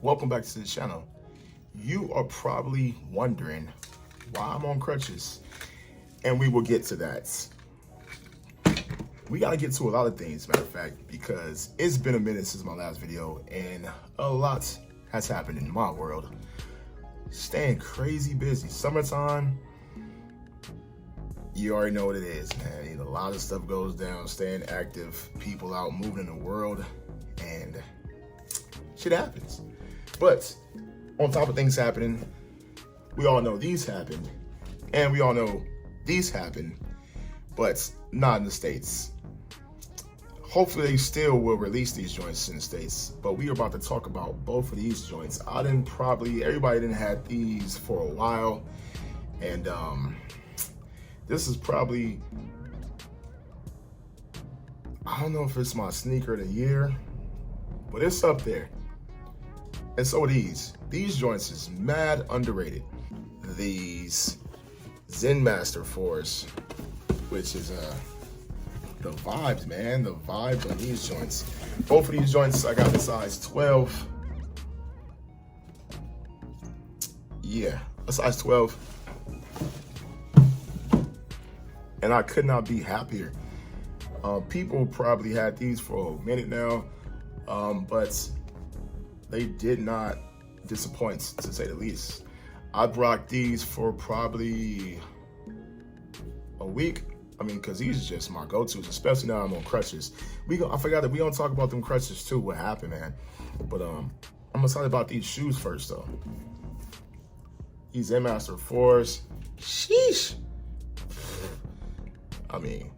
Welcome back to the channel. You are probably wondering why I'm on crutches, and we will get to that. We gotta get to a lot of things, matter of fact, because it's been a minute since my last video and a lot has happened in my world. Staying crazy busy. Summertime, you already know what it is, man. A lot of stuff goes down, staying active, people out moving in the world, and shit happens. But on top of things happening, we all know these happened, and we all know these happened, but not in the States. Hopefully they still will release these joints in the States, but we are about to talk about both of these joints. Everybody didn't have these for a while, and this is probably, I don't know if it's my sneaker of the year, but it's up there. And so these joints is mad underrated. These Zen Master 4s, which is the vibes, man. The vibes on these joints. Both of these joints, I got the size 12. Yeah, a size 12. And I could not be happier. People probably had these for a minute now, but they did not disappoint, to say the least. I've rocked these for probably a week. I mean, because these are just my go-tos, especially now I'm on crutches. I forgot that we don't talk about them crutches too, what happened, man. But I'm gonna talk about these shoes first, though. These Zen Master 4s, sheesh. I mean,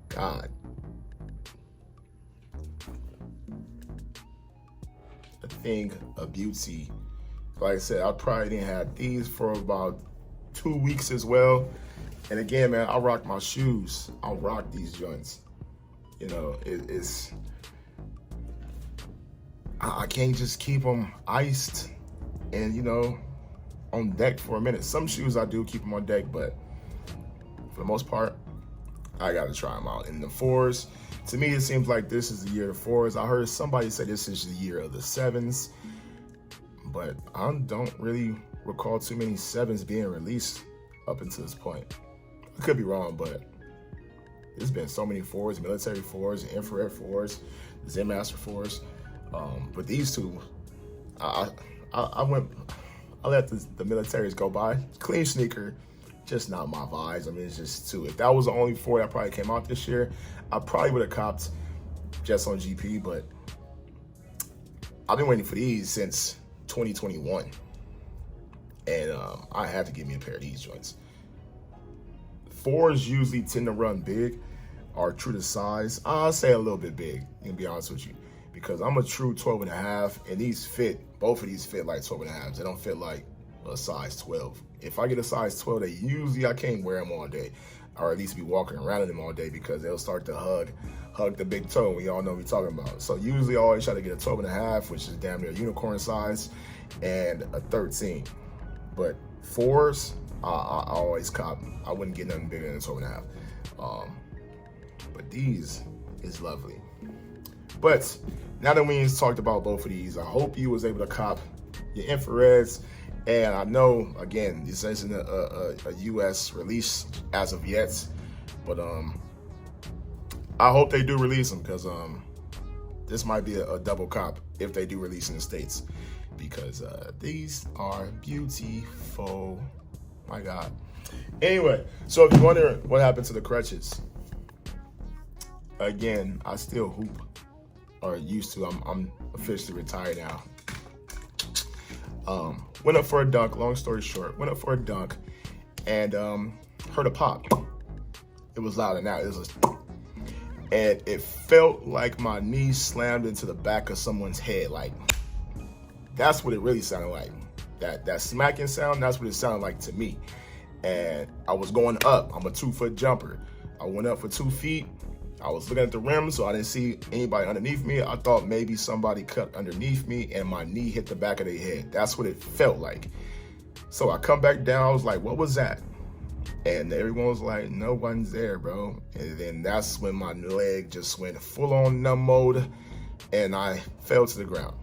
God. A thing of beauty. Like I said, I probably didn't have these for about 2 weeks as well. And again, man, I rock my shoes. I rock these joints. You know, I can't just keep them iced and, you know, on deck for a minute. Some shoes I do keep them on deck, but for the most part, I gotta try them out. And the 4s, to me, it seems like this is the year of the 4s. I heard somebody say this is the year of the 7s, but I don't really recall too many 7s being released up until this point. I could be wrong, but there's been so many 4s, military 4s, infrared 4s, Zen Master 4s. But these two, I let the militaries go by. Clean sneaker, just not my vibes. I mean, it's just too. If that was the only 4 that probably came out this year, I probably would have copped just on GP, but I've been waiting for these since 2021. And I had to get me a pair of these joints. 4s usually tend to run big, or true to size. I'll say a little bit big, to be honest with you, because I'm a true 12 and a half, and these fit, both of these fit like 12 and a half. They don't fit like a size 12. If I get a size 12, I can't wear them all day, or at least be walking around in them all day, because they'll start to hug the big toe. We all know what we're talking about. So usually I always try to get a 12 and a half, which is damn near unicorn size, and a 13. But 4s, I always cop. I wouldn't get nothing bigger than a 12 and a half. But these is lovely. But now that we talked about both of these, I hope you was able to cop your infrareds. And I know, again, this isn't a US release as of yet, but I hope they do release them, because this might be a double cop if they do release in the States, because these are beautiful. My God. Anyway, so if you wonder what happened to the crutches, again, I still hoop, or used to. I'm officially retired now. Went up for a dunk. Long story short, went up for a dunk, and heard a pop. It was loud and out. It was, and it felt like my knee slammed into the back of someone's head. Like, that's what it really sounded like. That smacking sound. That's what it sounded like to me. And I was going up. I'm a 2-foot jumper. I went up for 2 feet. I was looking at the rim, so I didn't see anybody underneath me. I thought maybe somebody cut underneath me and my knee hit the back of their head. That's what it felt like. So I come back down. I was like, what was that? And everyone was like, no one's there, bro. And then that's when my leg just went full on numb mode and I fell to the ground.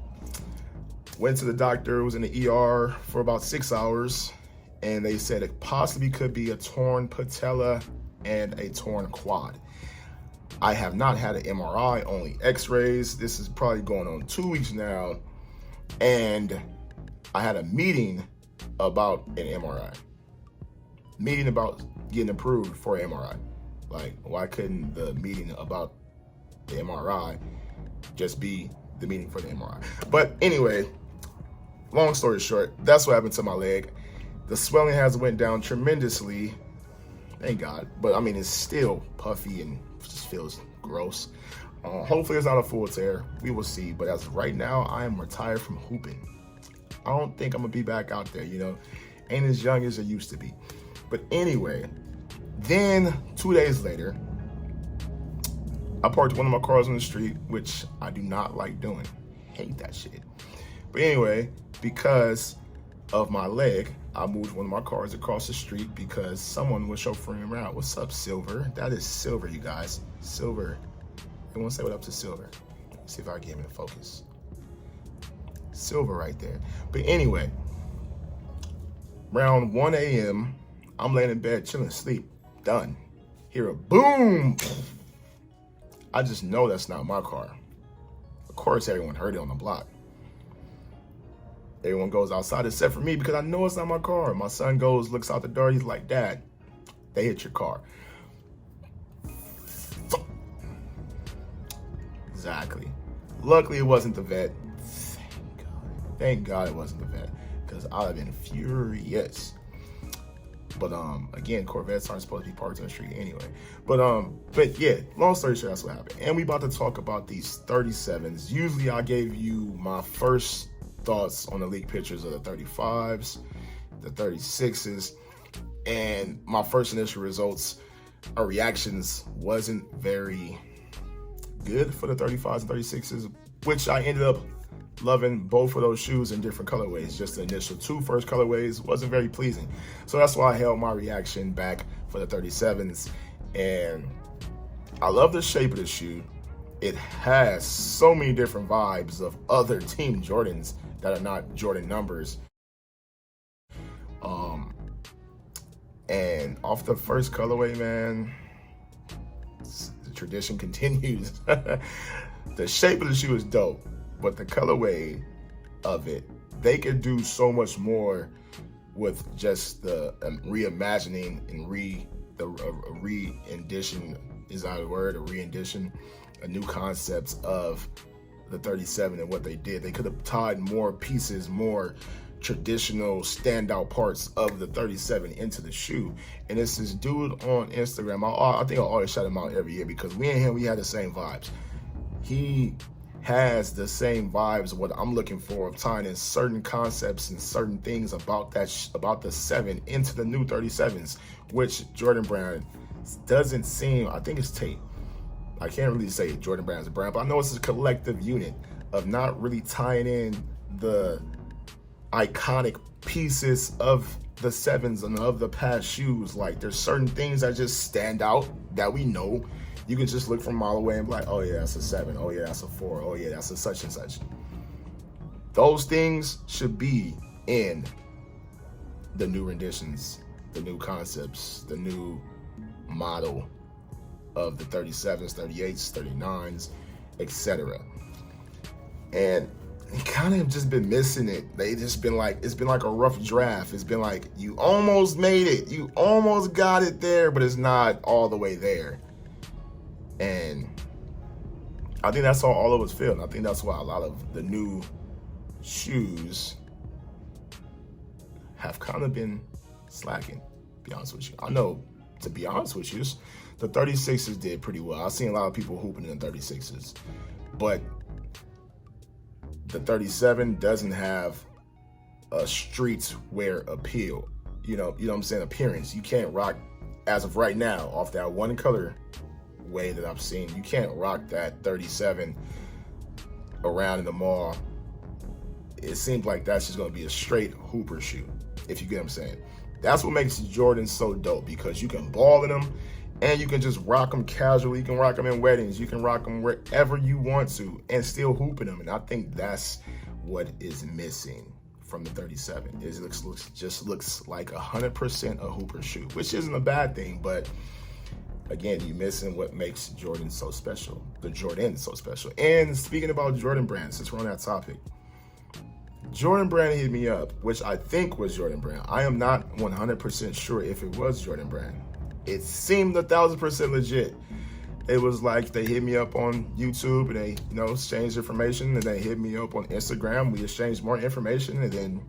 Went to the doctor, was in the ER for about 6 hours. And they said it possibly could be a torn patella and a torn quad. I have not had an MRI, only x-rays. This is probably going on 2 weeks now. And I had a meeting about an MRI. Meeting about getting approved for an MRI. Like, why couldn't the meeting about the MRI just be the meeting for the MRI? But anyway, long story short, that's what happened to my leg. The swelling has went down tremendously, thank God. But I mean, it's still puffy and just feels gross. Hopefully it's not a full tear. We will see. But as of right now, I am retired from hooping. I don't think I'm gonna be back out there, you know. Ain't as young as I used to be. But anyway, then 2 days later, I parked one of my cars on the street, which I do not like doing. Hate that shit. But anyway, because of my leg, I moved one of my cars across the street because someone was chauffeuring around. What's up, Silver? That is Silver, you guys. Silver. Everyone say what up to Silver. Let's see if I can get him in focus. Silver right there. But anyway, around 1 a.m., I'm laying in bed, chilling, sleep, done. Hear a boom. I just know that's not my car. Of course, everyone heard it on the block. Everyone goes outside except for me because I know it's not my car. My son goes, looks out the door. He's like, Dad, they hit your car. Exactly. Luckily, it wasn't the vet. Thank God it wasn't the vet, because I'd have been furious. But again, Corvettes aren't supposed to be parked on the street anyway. But yeah, long story short, that's what happened. And we about to talk about these 37s. Usually I gave you my first thoughts on the leaked pictures of the 35s, the 36s, and my first initial results or reactions wasn't very good for the 35s and 36s, which I ended up loving both of those shoes in different colorways. Just the initial two first colorways wasn't very pleasing. So that's why I held my reaction back for the 37s. And I love the shape of the shoe. It has so many different vibes of other Team Jordans that are not Jordan numbers. And off the first colorway, man, the tradition continues. The shape of the shoe is dope, but the colorway of it, they could do so much more with just the reimagining and re-rendition, is that a word? A re-rendition, a new concepts of the 37 and what they did. They could have tied more pieces, more traditional standout parts of the 37 into the shoe. And it's this dude on Instagram. I think I always shout him out every year because me and him, we had the same vibes. He has the same vibes of what I'm looking for, of tying in certain concepts and certain things about that about the 7 into the new 37s, which Jordan Brand doesn't seem, I think it's Tate. I can't really say Jordan Brand's a brand, but I know it's a collective unit of not really tying in the iconic pieces of the 7s and of the past shoes. Like, there's certain things that just stand out that we know. You can just look from a mile away and be like, oh yeah, that's a 7. Oh yeah, that's a 4. Oh yeah, that's a such and such. Those things should be in the new renditions, the new concepts, the new model of the 37s, 38s, 39s, etc. And kind of just been missing it. They just been like, it's been like a rough draft. It's been like, you almost made it. You almost got it there, but it's not all the way there. And I think that's how all of us feel. And I think that's why a lot of the new shoes have kind of been slacking, to be honest with you. I know, to be honest with you, the 36s did pretty well. I've seen a lot of people hooping in the 36s, but the 37 doesn't have a streetwear appeal. You know what I'm saying? Appearance. You can't rock, as of right now, off that one color way that I've seen, you can't rock that 37 around in the mall. It seems like that's just going to be a straight hooper shoe, if you get what I'm saying. That's what makes Jordan so dope, because you can ball in them and you can just rock them casually. You can rock them in weddings. You can rock them wherever you want to and still hoop in them. And I think that's what is missing from the 37. It just looks like 100% a hooper shoe, which isn't a bad thing. But again, you're missing what makes Jordan so special. The Jordan so special. And speaking about Jordan Brand, since we're on that topic, Jordan Brand hit me up, which I think was Jordan Brand. I am not 100% sure if it was Jordan Brand. It seemed 1,000% legit. It was like they hit me up on YouTube and they, exchanged information, and they hit me up on Instagram. We exchanged more information, and then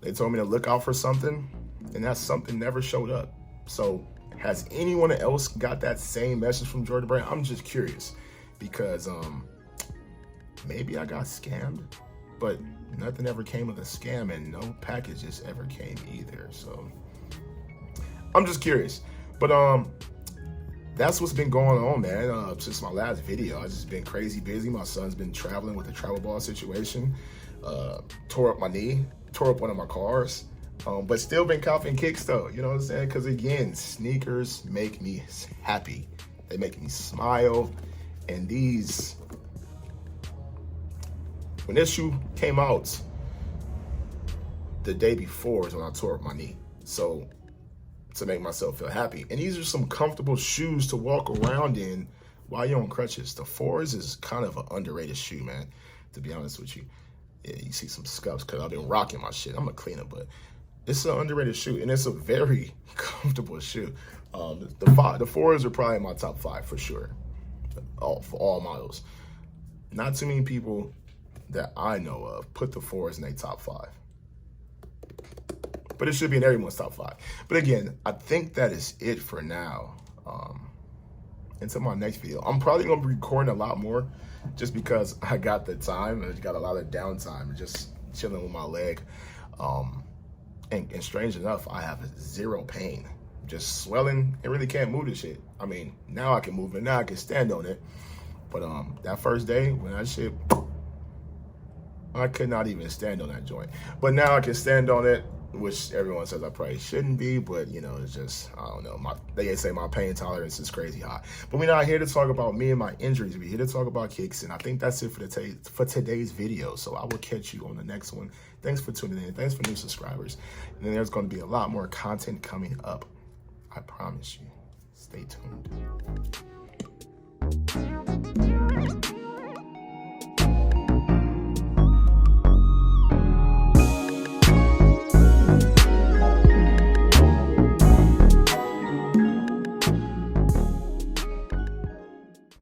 they told me to look out for something, and that something never showed up. So has anyone else got that same message from Jordan Brand? I'm just curious, because maybe I got scammed, but nothing ever came of the scam, and no packages ever came either. So I'm just curious. But that's what's been going on, man. Since my last video, I've just been crazy busy. My son's been traveling with the travel ball situation. Tore up my knee, tore up one of my cars. But still been copping kicks though, you know what I'm saying? Because again, sneakers make me happy. They make me smile. And when this shoe came out, the day before is when I tore up my knee. So to make myself feel happy. And these are some comfortable shoes to walk around in while you're on crutches. The 4s is kind of an underrated shoe, man, to be honest with you. Yeah, you see some scuffs because I've been rocking my shit. I'm gonna clean it, but it's an underrated shoe, and it's a very comfortable shoe. The 4s are probably in my top 5 for sure, for all models. Not too many people that I know of put the 4s in their top 5. But it should be in everyone's top 5. But again, I think that is it for now. Until my next video, I'm probably gonna be recording a lot more, just because I got the time and I got a lot of downtime, just chilling with my leg. And strange enough, I have zero pain, just swelling. It really can't move this shit. I mean, now I can move it. Now I can stand on it. But that first day when that shit, I could not even stand on that joint. But now I can stand on it, which everyone says I probably shouldn't be, but it's just, I don't know. They say my pain tolerance is crazy high. But we're not here to talk about me and my injuries. We're here to talk about kicks, and I think that's it for today's video. So I will catch you on the next one. Thanks for tuning in. Thanks for new subscribers. And then there's going to be a lot more content coming up. I promise you. Stay tuned.